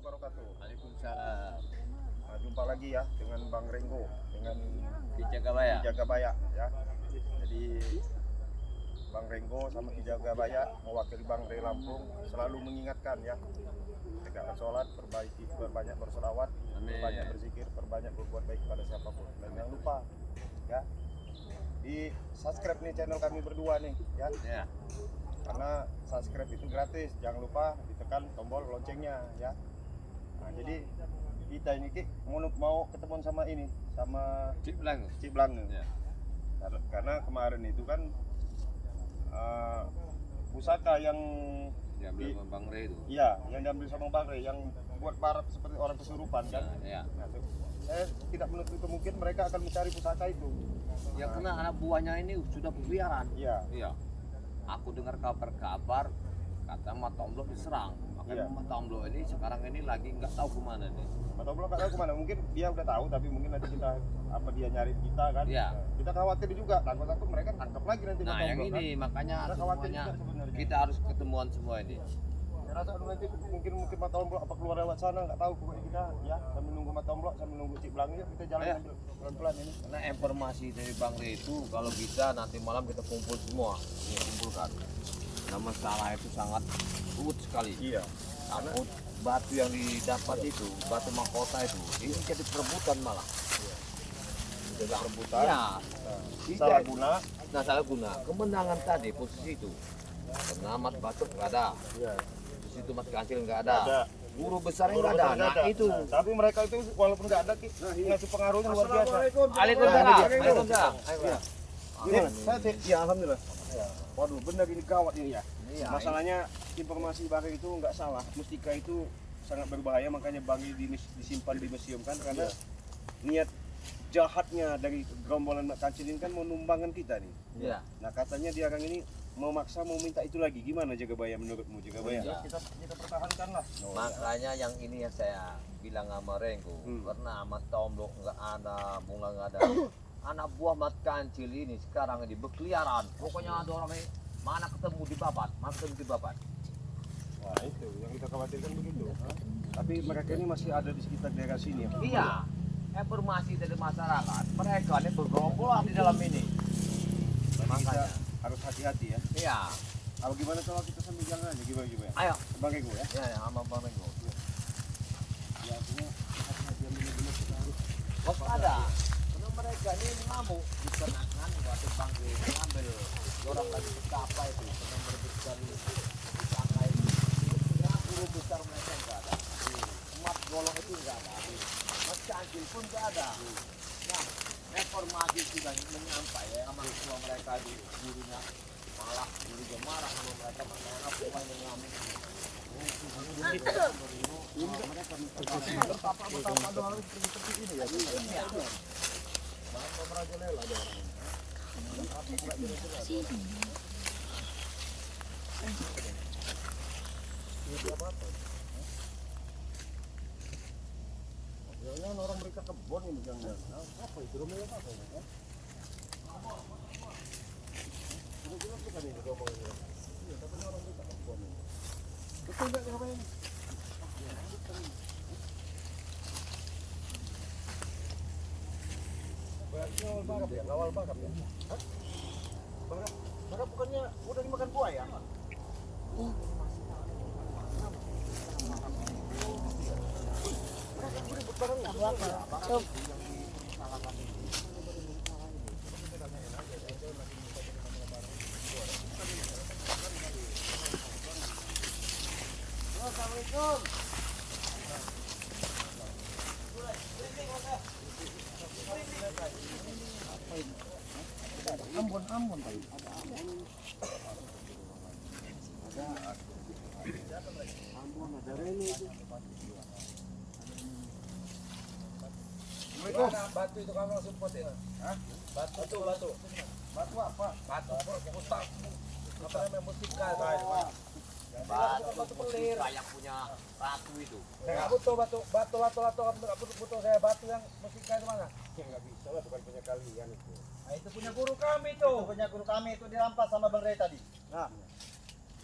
wabarakatuh. Waalaikumsalam. Nah, jumpa lagi ya dengan Bang Renggo dengan Di Jagabaya. Jagabaya ya. Jadi Bang Renggo sama Ki Jagabaya mewakili Bang Rey Lampung selalu mengingatkan ya, tegakkan sholat, perbanyak bersolawat, Amin. perbanyak berzikir, perbanyak berbuat baik kepada siapapun. Dan jangan lupa ya, di subscribe nih channel kami berdua nih ya. Ya. Karena subscribe itu gratis, jangan lupa ditekan tombol loncengnya ya. Nah, jadi kita ini Ki mau ketemuan sama ini sama Cik Belang. Ciblang Ya. karena kemarin itu kan pusaka yang Diambil sama Bang Rey itu. iya yang diambil sama Bang Rey yang buat barat seperti orang kesurupan kan. Ya. Nah, saya tidak menutup kemungkinan mereka akan mencari pusaka itu. Yang kena anak buahnya ini sudah berkeliaran. Iya. Iya. Aku dengar kabar-kabar kata Matomblo diserang. Makanya Iya. Matomblo ini sekarang ini lagi nggak tahu kemana nih. Atau belum nggak tahu kemana, mungkin dia udah tahu tapi mungkin nanti kita apa dia nyari kita kan. Iya. Kita khawatir juga, takut mereka tangkap lagi nanti Nah yang Matomblo, ini makanya Kita khawatir semuanya juga sebenarnya. kita harus ketemuan semua ini. Saya rasa nanti mungkin Matomblo apa keluar lewat sana nggak tahu, pokoknya kita ya sambil nunggu Matomblo sambil nunggu Cik Blang yuk kita jalan Ayo. sambil pelan-pelan ini. Karena informasi dari Bang Rey itu kalau bisa nanti malam kita kumpul semua, ini kumpulkan. Nah masalah itu sangat ruwet sekali. Iya. Takut batu yang didapat itu, batu mahkota itu, ini jadi perebutan malah. Jadi perebutan. Ya, Salah guna. nah salah guna. Kemenangan tadi posisi itu, pengamat batuk nggak ada, Iya. di situ Mas Kancil nggak Nggak ada, ada. guru besar Guru nggak ada. besar nggak Nah ada. itu. Nah, tapi mereka itu walaupun nggak ada Ki, ngasih pengaruhnya luar biasa. Waalaikumsalam. Nah, ini dia. Waalaikumsalam. Iya. Gimana? Ya alhamdulillah. Waduh, benar ini gawat ini ya. Iya, Masalahnya informasi Bang itu nggak salah. Mustika itu sangat berbahaya, makanya Bang disimpan di museum kan karena niat jahatnya dari gerombolan Mak Kancil ini kan mau numbangkan kita nih. Iya. Nah katanya dia orang ini mau maksa mau minta itu lagi. Gimana Jagabaya menurutmu Jagabaya? Iya. Kita pertahankan lah. Makanya yang ini yang saya bilang sama Renggo, karena Mat Tomblo nggak ada, bunga nggak ada. Anak buah Mat Kancil ini sekarang ini berkeliaran. Pokoknya ada orang ini mana ketemu di babat, mana ketemu di babat. Wah, itu yang kita khawatirkan begitu. Tapi mereka ini masih ada di sekitar daerah sini ya. Iya, informasi dari masyarakat, mereka ini bergerombolan di dalam ini. Kita Makanya, harus hati-hati ya. iya. Kalau gimana kalau kita sambil jalan aja gimana? Ayo, Bang Ego ya. ya, ya, sama Bang Renggo. Ya artinya hati-hati yang benar-benar kita harus Waspada, karena mereka ini mengamuk di kenangan waktu Bang Renggo mengambil orang lagi betapa itu, karena merebutkan sangka itu. Ya, guru besar mereka enggak ada. Umat golong itu enggak ada. Mas Kancil pun enggak ada. Nah, reformasi sudah menyampai ya sama ketua mereka di gurunya malah gurunya marah sama mereka makanya pokoknya mengamuk. betapa doang seperti ini ya. Iya. Bang Merajalela ada orang. Jangan orang mereka kebun ini jangan. Apa itu rumahnya apa ini? Udah bukan ini ngomong ini. Iya, tapi orang mereka kebun ini. Betul enggak apa ini? Berarti awal bakap ya? Awal bakap ya? Hah? Bakap bukannya udah dimakan buaya ya? Assalamualaikum. Ambon tadi. Ambon ada Rene itu. Assalamualaikum. Batu itu kamu langsung potin. Hah? Batu. Batu apa? Batu mustak. Apa namanya mustika? Batu pelir yang punya ratu itu. Saya nggak butuh batu. Nggak butuh saya batu yang mustika itu mana? Ya nggak bisa lah, bukan punya kalian itu. Nah, itu punya guru kami tuh. Punya guru kami itu dirampas sama Bang Ray tadi. Nah,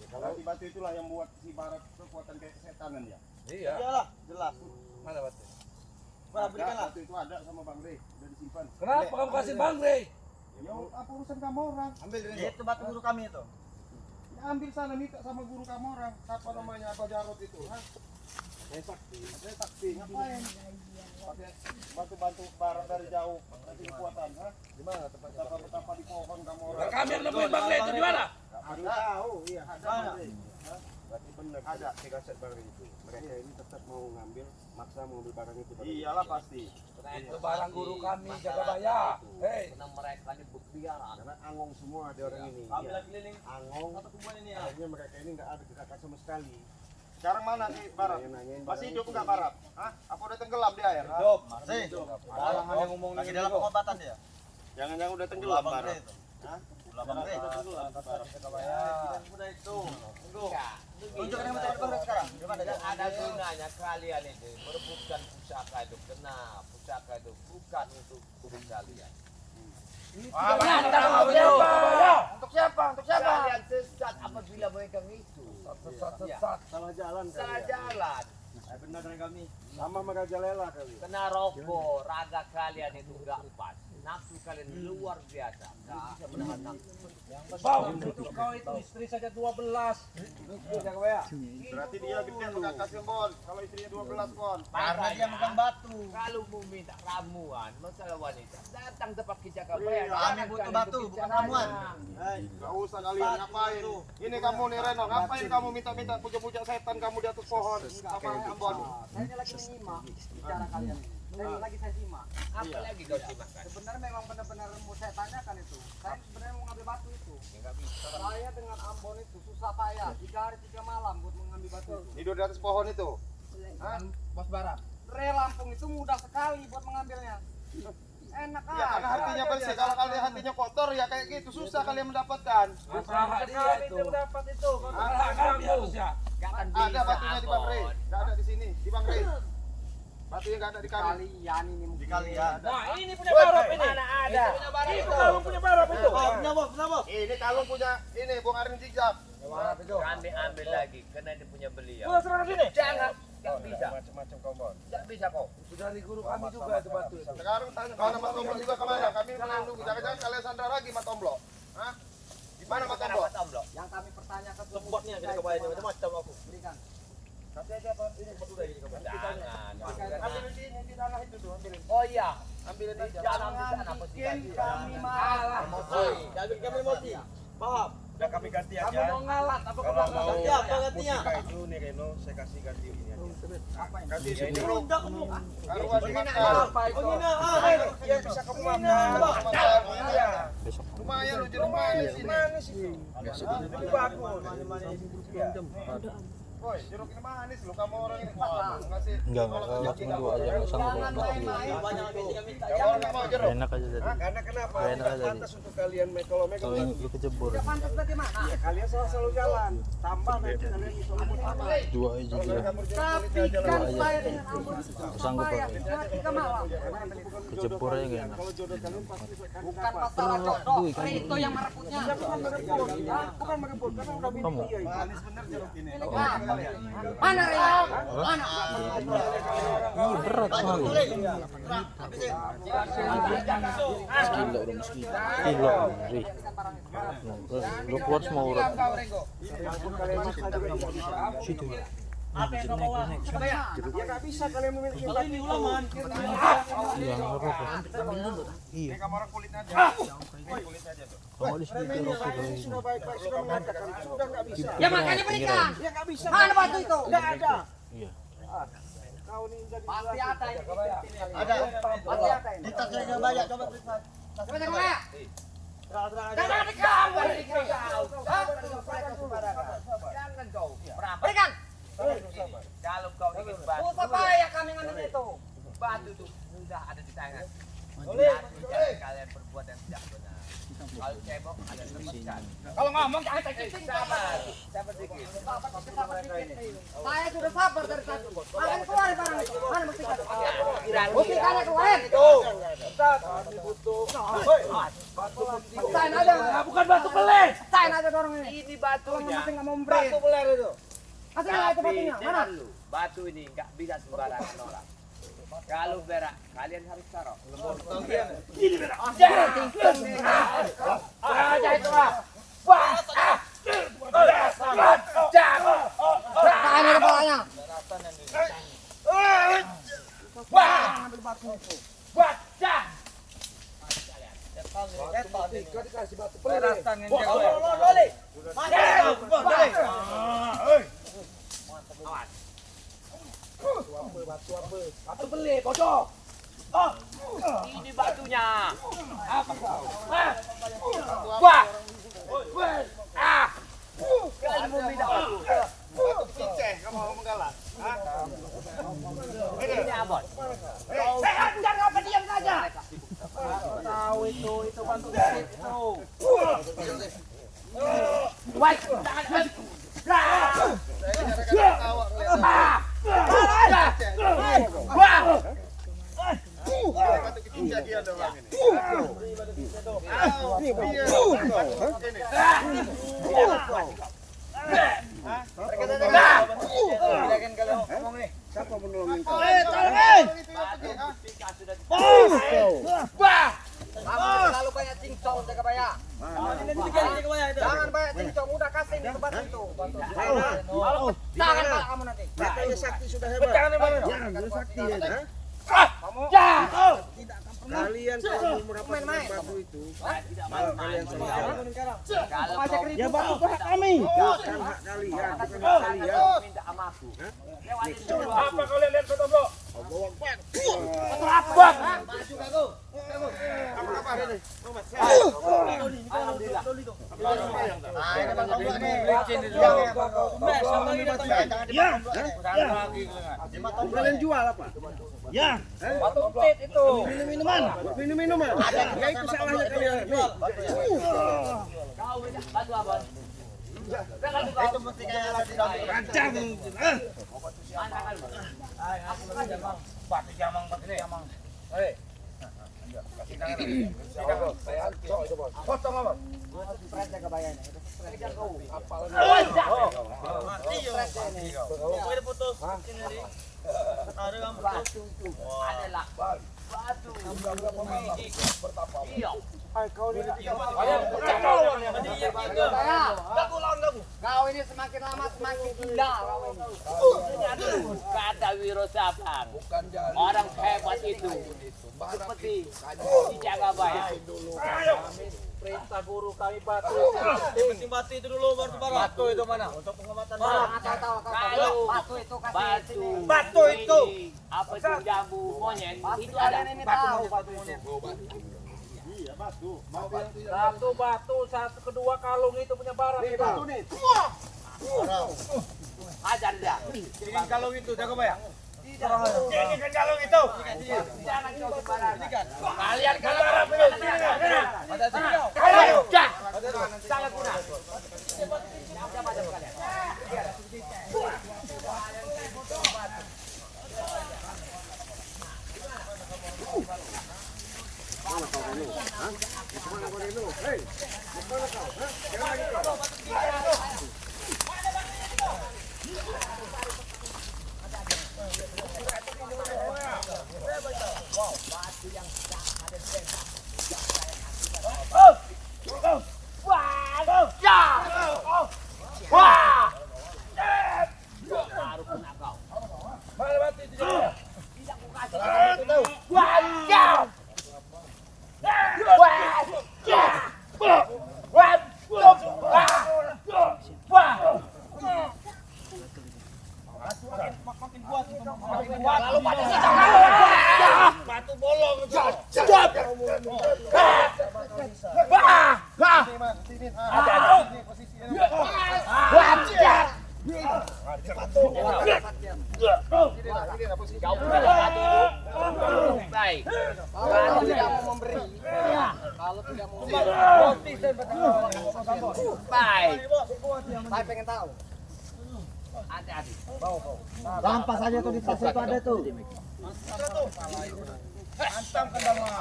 Berarti batu itulah yang buat si barat kekuatan kayak setanan ya. Iya. Iyalah, jelas. Mana batu? Mana berikanlah. Batu itu ada sama Bang Rey, udah disimpan. Kenapa kamu kasih Bang Rey? Ya apa urusan kamu orang? Ambil itu batu guru kami itu. Ya, ambil sana minta sama guru kamu orang. Siapa namanya Abah Jarot itu? Hah? Saya saksi. Ngapain? Pakai bantu barat dari jauh. Kasih kekuatan, hah? Di mana tempatnya? Betapa di pohon kamu orang. Nah, kami yang nemuin Bang Rey itu di mana? Ada tahu, iya. Mana? Berarti benar ada di kaset Bang Rey itu. Mereka ini tetap mau ngambil, maksa mau ambil barang itu. Iyalah pasti. Itu barang guru kami Jagabaya. Hei, Karena mereka ini berkeliaran. Karena angong semua ada orang ini. Ambil Iya. lagi keliling. Angong. Satu kumpulan ini ya. Akhirnya mereka ini nggak ada gerakan sama sekali. Sekarang mana si Barat? Nanyain Masih barang hidup itu. enggak Barat? Hah? Apa udah tenggelam di air? Hidup, masih. Malah hanya ngomong Lagi dalam pengobatan dia. Jangan-jangan udah tenggelam Bang Barat. Rey itu. Hah? Bang Rey. Barat. Tidak mudah itu. Tunggu. Tunjukkan yang mencari Bang Rey sekarang. Gimana? Ada gunanya kalian itu merebutkan pusaka itu, kena pusaka itu bukan untuk tubuh kalian. Untuk siapa? Untuk siapa? Kalian sesat apabila mereka itu sesat. Salah jalan kali salah ya. jalan, Benar dari kami. Sama merajalela kali. kena rokok, raga kalian itu enggak pas, nafsu kalian luar biasa, enggak bisa menahan nafsu. Bau, untuk kau itu istri saja 12. Berarti dia gede pegang kasih bon. Kalau istrinya 12 bon. Karena dia megang batu. Kalau mau minta ramuan masalah wanita, datang tempat Kijagabaya. Kami butuh batu, bukan ramuan. Gak usah kalian ngapain. Ini kamu nih Reno, ngapain kamu minta-minta puja-puja setan kamu di atas pohon? Apa Ambon? Saya ini lagi menyimak bicara kalian. Saya lagi saya simak. Apa lagi kau simakan? Sebenarnya memang benar-benar mau saya tanyakan itu. Saya sebenarnya mau ngambil batu itu. Enggak bisa. Saya dengan Ambon itu susah payah 3 hari 3 malam buat mengambil batu itu. Tidur di atas pohon itu. Hah? Bos Barat. Re Lampung itu mudah sekali buat mengambilnya. Enak Ya karena hatinya bersih. Kalau kalian hatinya kotor ya kayak gitu susah kalian mendapatkan. Masalah dia itu. dapat itu. Masalah kami harusnya. Enggak akan Ada bisa. batunya di Bang Rey. Ambon. Enggak ada di sini, di Bang Rey. Batunya enggak ada di kami. Kalian ini mungkin. Di kalian. Nah, ini punya barop ini. Mana ada? Itu kamu punya barop itu. Punya bos. Ini kalung punya ini Bung Arin Zigzag. Kami ambil lagi karena ini punya beliau. Serang sini. Jangan, enggak bisa. Macam-macam kau bon. Enggak bisa kok. Itu dari guru kami juga itu batu itu. Sekarang tanya mana Mas Tomblo juga kemana? Kami menunggu. Jangan-jangan kalian sandra lagi Mas Tomblo. Hah? Di mana Mas Tomblo? Kenapa Tomblo? Yang kami pertanyakan Lembutnya kita kebayanya macam-macam aku. berikan. Kasih aja apa ini batu dari kita. Jangan. Ambil di tanah itu tuh, ambilin. Oh iya. Ambilin aja. Jangan di sana Bikin posisi. kami marah. Jadi kami emosi. Paham? Udah kami ganti Kamu aja. mau ngalat apa Kalau kamu mau ganti apa gantinya? musika itu nih Reno, saya kasih ganti ini aja. Kasih Ya, ini. sini. Udah kamu. Karuan dimakan. apa itu? Yang bisa kamu makan. Iya. Lumayan lu jeruk manis ini. Itu bagus. Woi, jeruk ini manis lu kamu orang ini. Wah, ngasih. Enggak, tunggu aja, nggak sanggup Jangan nggak. main-main. Banyak lagi kita minta. Kamu orang nggak mau jeruk. Enak aja tadi. Karena kenapa? Gak enak Nggak aja pantas untuk kalian kalau megang Kalau yang lu kejebur, Udah pantas bagaimana? ya, kalian selalu jalan. Tambah nanti kalian bisa lumut tambah. 2 aja Kalau dia. kamu jeruk Tapi kulit aja kan lah. saya dengan Ambon itu susah Sanggup payah pakai. 3 malam. Kejebur aja gak enak. Kalau jodoh kalian pasti akan Bukan dapat. masalah jodoh, itu yang merebutnya. Bukan merebut, bukan merebut karena udah milih Kamu? dia. Manis bener jeruk ini. Mana Rela? Mana? Ih, berat kali. Gila udah meski. Gila, Ri. Lu keluar semua urat. Situ. Ya nggak bisa kalian memiliki Kalau ini ulaman. Iya, ngerok. Iya. Kamu orang kulit aja. Kulit aja tuh. Kamu di sini ngerok ini sudah baik-baik sudah mengatakan sudah nggak bisa. Ya makanya berikan. Ya nggak bisa. Mana batu itu? Nggak ada. Iya. Kau ini jadi Pasti ada ini. Ada. Pasti ada ini. Di tasnya yang banyak coba periksa. Coba tengok ya. Terang-terang aja. Jangan dikawal. Jangan kau. Berapa? Berikan. Kalau kau ingin batu, Susah payah kami ngambil itu. batu itu mudah ada di tangan. Jangan kalian berbuat yang tidak benar. Kalau cebok ada tebuskan. Kalau ngomong jangan sakitin. Sabar dikit. Saya sudah sabar dari tadi. Makan keluar barang itu. Mana buktikan? Kira Buktikan keluar. Ustaz. Kami butuh. Batu penting. Pecahin aja. Nah, bukan batu beler. Pecahin aja dorong ini. Ini Orang batunya. yang penting nggak mau memberi. Batu beler itu. Kasih nggak itu Tapi batunya? Mana? dengar lu, batu ini nggak bisa sembarangan orang. Kalau berak, kalian harus taruh. Aja itu lah. Pecahin aja kepalanya. Kau dikasih batu beler. Batu beler, bocor. Ini batunya. Wah. Kalian mau minta batu? Batu cinceh, kamu mau menggalas? Ini abon. Jangan apa diam saja. Tahu itu batu beler itu. Wah, jangan. Batu cinceh dia doang ini. Siapa menolongin kau? Terlalu banyak cincong jaga bayar. Jangan banyak cincong, udah kasih ini ke batu itu. Jangan pak kamu nanti. Katanya sakti sudah hebat. Jangan sakti ya. Kalian kalau mendapatkan batu itu, malah kalian salah. Kalau Ya batu itu hak kami. Bukan hak kalian, bukan hak kalian. minta sama aku. Apa kau lihat ke tombol? Kalian jual apa? Batu tit itu. Minum-minuman. Ya itu salahnya kalian. Nih. Kau minta batu apa? Itu mesti kayak ada di dalam. Rancang. Mana kan? Batu jamang. Hei. Potong apa? Jaga bayar. Batu itu adalah batu. Iya. Kau ini semakin lama semakin gila kau ini. Kata Wiro Sabang, orang hebat itu seperti dijaga baik. Perintah guru kami batu. Batu itu dulu baru barang. Batu itu mana? Untuk pengamatan barang. Tahu Kalau batu itu kasih batu, sini. Batu itu. apa itu jambu monyet itu Kalian ada. ini tahu batu itu. Iya, batu. Batu yang tidak. Satu batu, satu kedua kalung itu punya barang. Nih, batu nih. Ajar dia. Ini kalung itu jaga bayang. Ini kan kalung itu. Jangan kau sembarangan. Kalian kalau Ada sini kau. sangat guna. Macam-macam kalian. Baru kena kau. Mana batu itu jaga bayang? Tidak kukasih. Wajah. Lalu batu itu batu bolong itu. Sini, Sini posisinya. Sini lah posisi. Kau punya batu itu. Baik. Kalau tidak mau memberi. Kalau tidak mau memberi. Baik. Saya pengen tahu. Hati-hati. Rampas aja tuh di tas itu ada tuh. Hantamkan Bang Wan.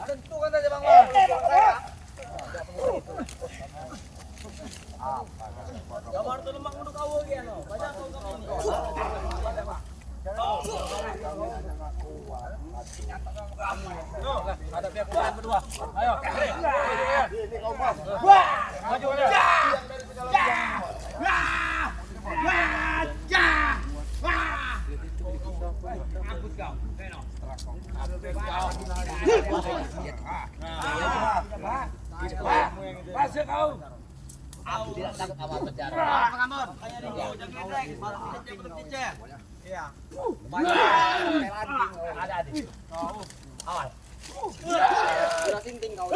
Tentukan saja Bang Wan. Gambar tuh lemak untuk kau lagi ano. Banyak kau kami. Ada pihak lain berdua. Ayo. Maju aja. Ambut kau. Keno. Pasir kau. Aku tidak takut sama penjara. Pengamun. Jangan gedek. Malah tidak berticer. Iya. Ada adik. Awal. Sudah sinting kau.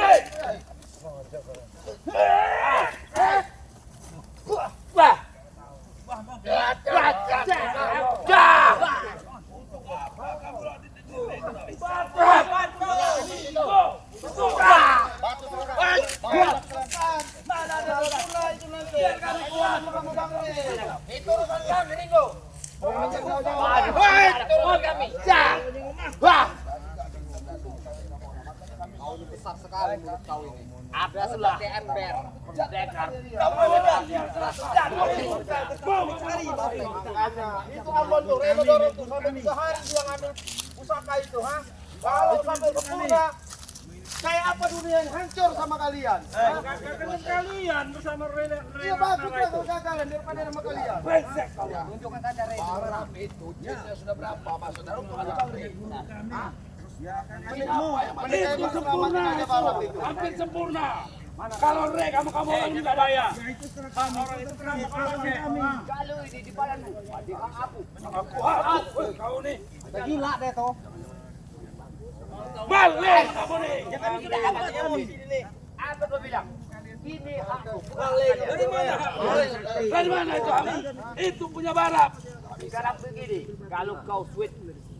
Itu urusan kami, Ringo. Kau ini besar sekali mulut kau ini. Ada seperti ember. Pendekar. Itu Ambon tuh, Reno dorong tuh sampai 3 hari dia ngambil pusaka itu, ha? Kalau sampai sempurna, kayak apa dunia yang hancur sama kalian? Kalian bersama Rene. Iya bagus lah kegagalan daripada sama kalian. Tunjukkan saja Reno. Barang itu jinnya sudah berapa? Maksud dari untuk ada Bang Ri. Mending itu sempurna aja balap itu. Hampir sempurna. Kalau Re kamu orang juga daya. Kalau ini di badanmu, di aku. Aku kau nih. Gila deh toh. Balik kamu nih. Apa kau bilang? Ini aku. Dari mana? Dari mana itu? Itu punya balap. Sekarang begini, kalau kau sweet,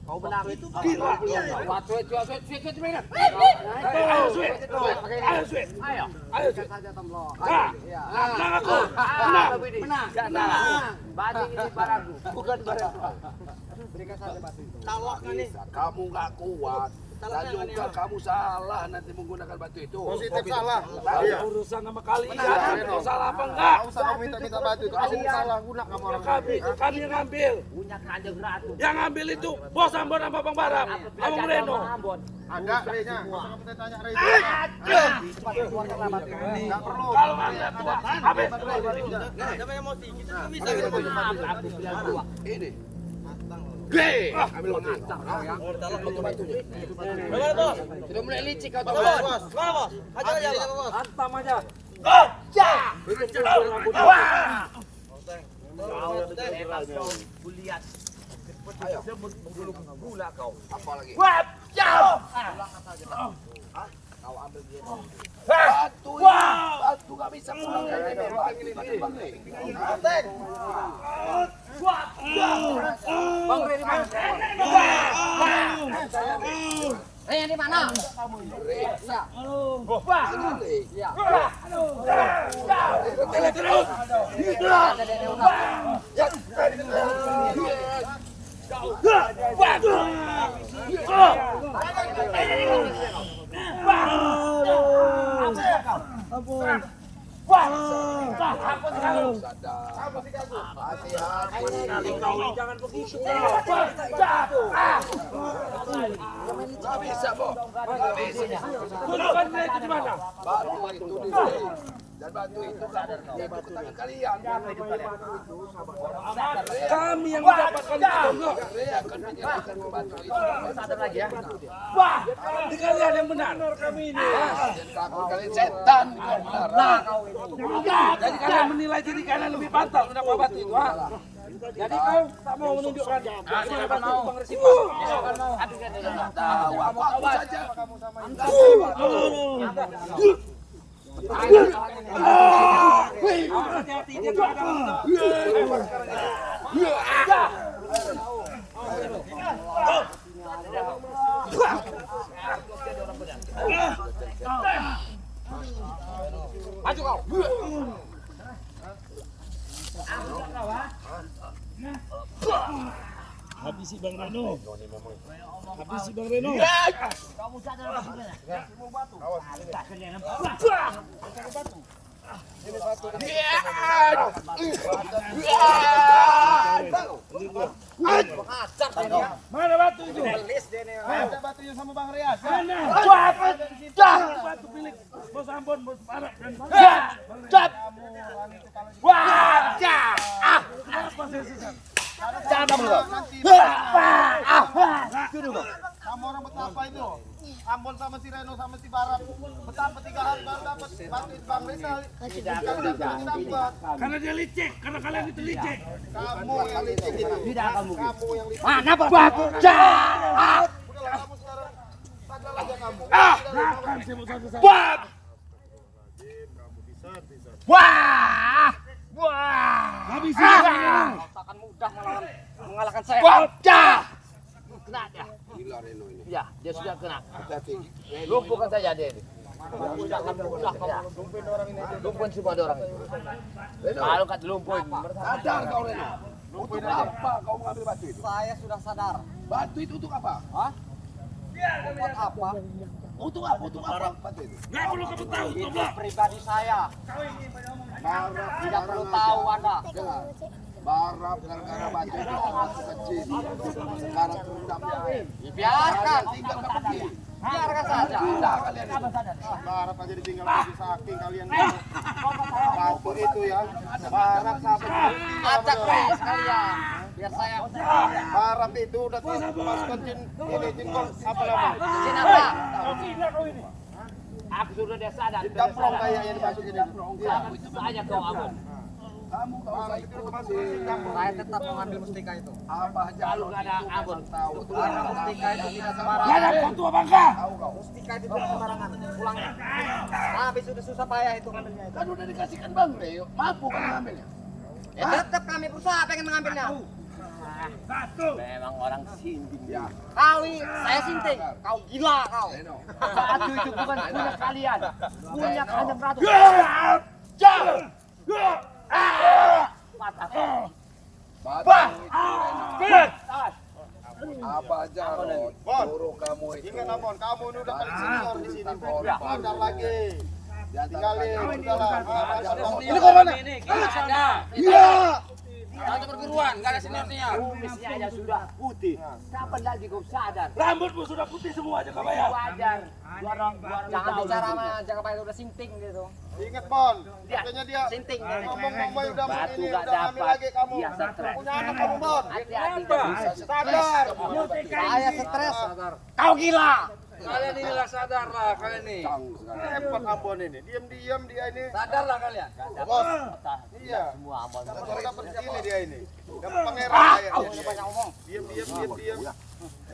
kau menang. Gila. Sweet. Ayo sweet. Ayo sweet. Ayo. Ayo sweet. Saja tomlo. Nah, menang aku. Menang. Menang. Batik ini barangku, bukan barangku. Berikan saja batu itu. Kamu nggak kuat. Dan juga kamu salah nanti menggunakan batu itu. Positif salah. Iya. Urusan sama kalian. Kau salah apa enggak? Enggak usah kamu minta batu itu. Kamu salah guna kamu orang. Kami yang ngambil. Punya kanjeng ratu. Yang ngambil itu bos Ambon sama Bang Barap. Abang Reno. Ada Renya. Enggak usah tanya Re. Cepat keluarkanlah batu itu. Enggak perlu. Kalau nggak tua, habis. Jangan emosi. Kita tuh bisa. Aku bilang dua. Ini. Gede. Ambil mengantar. Bagaimana, Bos? Sudah mulai licik kau tuh. Bos. Mana, Bos? Aja aja, Bos. Hantam aja. Kulihat. Ayo. Menggulung gula kau. Apa lagi? Kau ambil dia. Batu. Batu nggak bisa pulang. Bang Re di mana? Re di mana? Ya. Jangan begitu. Nggak bisa, Bo. Nggak bisa. Tunjukkan itu di mana? Batu itu di sini. Dan batu itu itu ke tangan kalian. Kami yang mendapatkan itu. Rea akan menyerahkan batu itu. Wah, di kalian yang benar. Kami ini. Dan takut kalian setan. Jadi kalian menilai diri kalian lebih pantas kenapa batu itu, ha? Jadi kau tak mau menunjukkan bagaimana batu itu Bang Resipa. Tahu apa saja. Hati-hati dia tuh ada. Maju kau. Habisi Bang Reno. Habisi Bang Reno. Kamu sadar apa sebenarnya? Ini satu. Mana batu itu? Ada batunya sama Bang Rias. Mana? Batu milik Bos Ambon, Bos Barat dan Apa saya sesat? Nanti kamu orang betapa itu? Ambon sama si Reno sama si Barat. Betapa 3 hari baru dapat batu Bang Rizal. Dapat. Karena dia licik, karena kalian itu licik. Kamu yang licik itu. Tidak akan mungkin. Kamu yang licik. Mana batu? Udahlah kamu sekarang sadar aja kamu. Makan saya mau satu-satu. Habisi Bang Reno. akan mudah mengalahkan saya. Kena dia. Ya, dia sudah kena. Lumpuhkan saja dia ini. Lumpuhin semua ada orang itu. Kalau kat lumpuhin. Sadar kau Reno. Untuk apa kau mengambil batu itu? Saya sudah sadar. Batu itu untuk apa? Buat apa? Untuk apa? Untuk apa batu itu? Nggak perlu kamu tahu, goblok. Pribadi saya. Tidak perlu tahu Anda. Barap gara-gara batu itu masih kecil. Sekarang sudah Biarkan. tinggal pergi. Biarkan saja. Sudah kalian itu. Barat aja ditinggal lagi saking kalian. Batu itu ya. Barat sahabat. Ajak saya sekalian. Biar saya. Barat itu udah masukkan jin apa namanya? Izin apa? Aku sudah dia sadar. Damprong kayaknya dimasukin itu. Iya. Itu saja kau Ambon. Kamu gak usah ikuti. Saya tetap mengambil mustika itu. Apa aja Kalau nggak ada Ambon. tahu. Karena mustika itu tidak Nggak sembarangan. ada kau tua bangka. Mustika itu tidak sembarangan. Pulangnya. Habis sudah susah payah itu ngambilnya itu. Kan udah dikasihkan Bang Reo. Mampu kan mengambilnya? Ya tetap kami berusaha pengen mengambilnya. Memang orang sinting. Ya. Saya sinting. Kau gila kau. Reno. Batu itu bukan punya kalian. Punya Kanjeng Ratu. Mata. Batu itu Reno. Apa aja Ron? Bon. Suruh kamu itu. Ingat Amon, kamu ini udah paling senior di sini. Ya. Sadar lagi. Di antara Tinggalin, kalian. udahlah. Ini kau mana? Iya. Satu perguruan, gak ada seniornya. Kumisnya aja sudah putih. Kapan lagi kau sadar? Rambutmu sudah putih semua aja kabaya. Wajar. Orang Jangan bicara sama Jaga Bayi udah sinting gitu. Ingat Bon, katanya dia Sinting. ngomong-ngomong udah Batu ini, nggak udah ngambil dapat. lagi kamu. Dia stres. Punya anak kamu Bon. Hati-hati. Sadar. Saya stres. Kau gila. Kalian inilah sadar lah kalian nih. Cang sekali. Repot Ambon ini. Diam-diam dia ini. Sadarlah kalian. Bos. Iya. Semua Ambon. Kalau dapat ini dia ini. Dapat pangeran kayaknya Kau dia. banyak ngomong. Diam.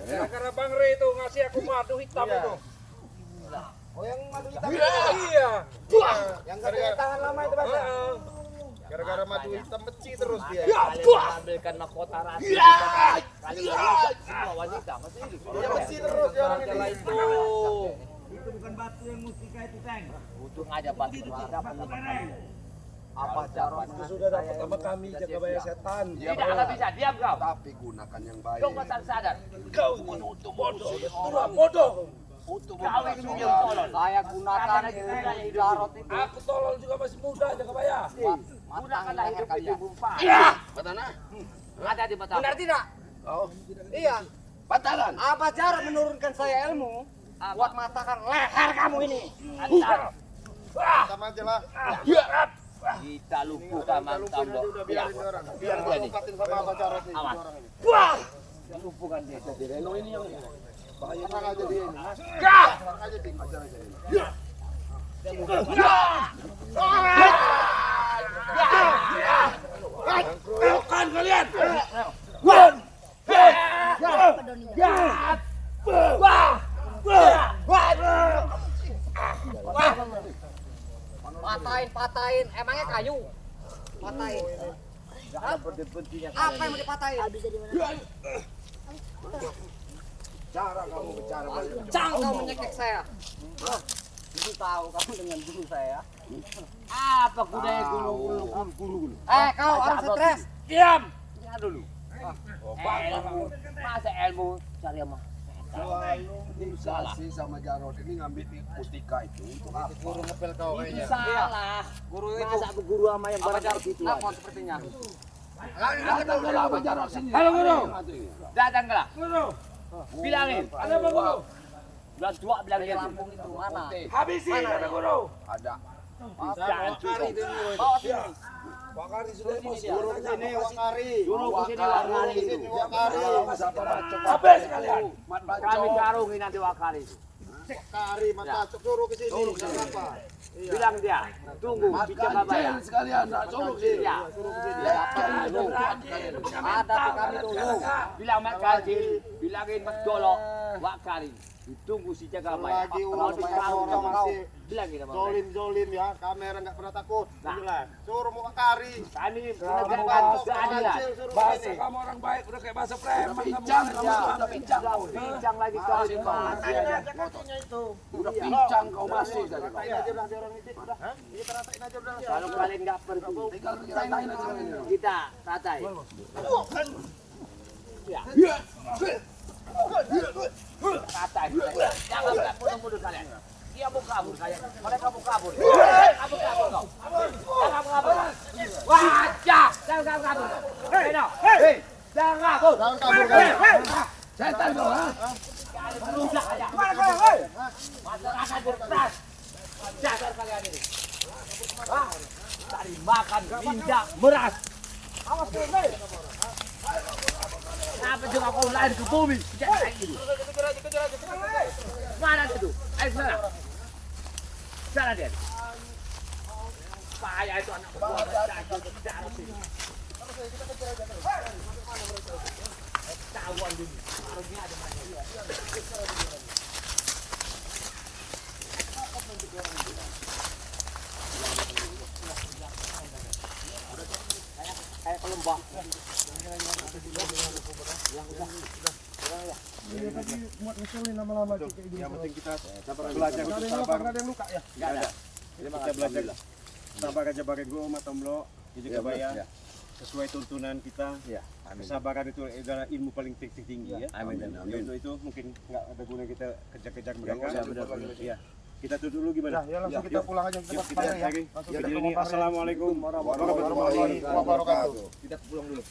Gara-gara Bang Re itu ngasih aku madu hitam Iya. itu. Oh yang madu hitam. Iya. Yang gara-gara tahan lama itu Bang. Gara-gara madu hitam beci terus dia. Kalian mengambilkan mahkota ratu. Kalian rusak semua wanita. Masih hidup. Dia beci terus dia orang Salah ini. itu. Untung aja batu dapat. Apa cara Itu sudah dapat sama kami jaga bayar setan. Tidak akan bisa diam kau. Tapi gunakan yang baik. Kau masih sadar. Kau menutup bodoh. Itulah bodoh. Kau itu yang tolol. saya gunakan jarot itu Aku tolol juga masih muda aja kabaya. matang Gunakanlah leher hidup itu kalian. berupa. Batana. Ada di mata. Benar tidak? Oh. Iya. Batalan. Apa cara menurunkan saya ilmu buat matahkan leher kamu ini? Sama aja lah. Kita lumpuhkan Kita mantam lupain aja udah biarin dia orang. Biar Iya, gua nih. lupatin sama Abang Jarot ini Awas. orang ini. lumpuhkan dia. Jadi Reno ini yang bahaya. Tenang aja dia ini. Tenang aja Dik. Ajar aja ini. Bukan kalian. Patahin. Emangnya kayu? Patahin. Apa yang mau dipatahin? Cara kamu bicara banyak. Cang kau menyekek saya. Itu tahu kamu dengan guru saya. Apa kudanya gulu. Kau orang stres. Diam. Ya dulu. Ilmu, masa ilmu cari mah. Ini salah sih sama Jarod ini ngambil mustika itu untuk apa? Guru ngepel kau Itu kayaknya. salah. Guru itu Masa aku guru sama yang barang kayak gitu. lapor sepertinya. Datanglah sama Jarod sini. Halo guru. Datanglah. Guru. Bilangin. Ada apa guru? Bulan tua bilangin. Lampung itu mana? Habisin ada guru. Ada. Jangan Wakari itu nih. Bawa sini. Wakari sudah guru kesini Wakari. Guru kesini Wakari. Kesini Wakari. Habis kalian. Kami karungi nanti Wakari. Wakari mata suruh kesini. Kenapa? Bilang dia, tunggu bicara bayar. Sekalian, nak suruh sini. Ya. Ada kami dulu. Bilang Mak Kajil, bilangin Mas Dolok, Wakari. Ditunggu si jaga bayar. Lagi Kalau urus di banyak kau orang masih bilangin sama mereka. zolim ya, kamera nggak pernah takut. Nah. Jelas. Suruh mau Wakari. Kami Suruh menegakkan bantu keadilan. suruh kesini. kamu orang baik udah kayak bahasa preman Pincang kamu, sudah pincang kau. Bincang lagi kau di mana? Udah pincang kau masih tadi. Ratain aja udah di orang ini. Udah. Kita ratain aja udah. Kalau kalian nggak pergi, Tinggal diratain aja ini. kita ratai. Ya. Ratai. Jangan nggak mundur kalian. Dia mau kabur kalian. Mereka mau kabur. Kabur kau. Jangan kabur. Wajah. Jangan kabur. Hei, no. Hei. Jangan kabur. Jangan kabur kalian. Setan kau, ha? Rusak aja. Mana kalian? Hei. Masyarakat berkeras. Dasar kalian ini. Hah? Cari makan, minyak, beras. Awas tuh, hei. Kenapa juga kau lahir ke bumi? Jangan kayak gitu. Mana itu? Ayo sana. Sana dia. Payah itu anak buah. Jangan sini. Tahuan dulu. Harusnya ada mana. Kayak pelembak. Yang penting kita belajar untuk sabar. Ada yang luka ya? Enggak ada. Kita belajar sabar aja pakai gua mata mlo, jadi kebaya. Sesuai tuntunan kita. Kesabaran itu adalah ilmu paling tinggi ya. Amin. Untuk itu mungkin nggak ada guna kita kejar-kejar mereka. Iya. Kita tutup dulu gimana? Ya langsung kita pulang aja ke Yuk, tempat kita ya. lagi. Langsung Jadi kita ke ini Mapare. assalamualaikum warahmatullahi Warahmatullahi wabarakatuh. Kita pulang dulu.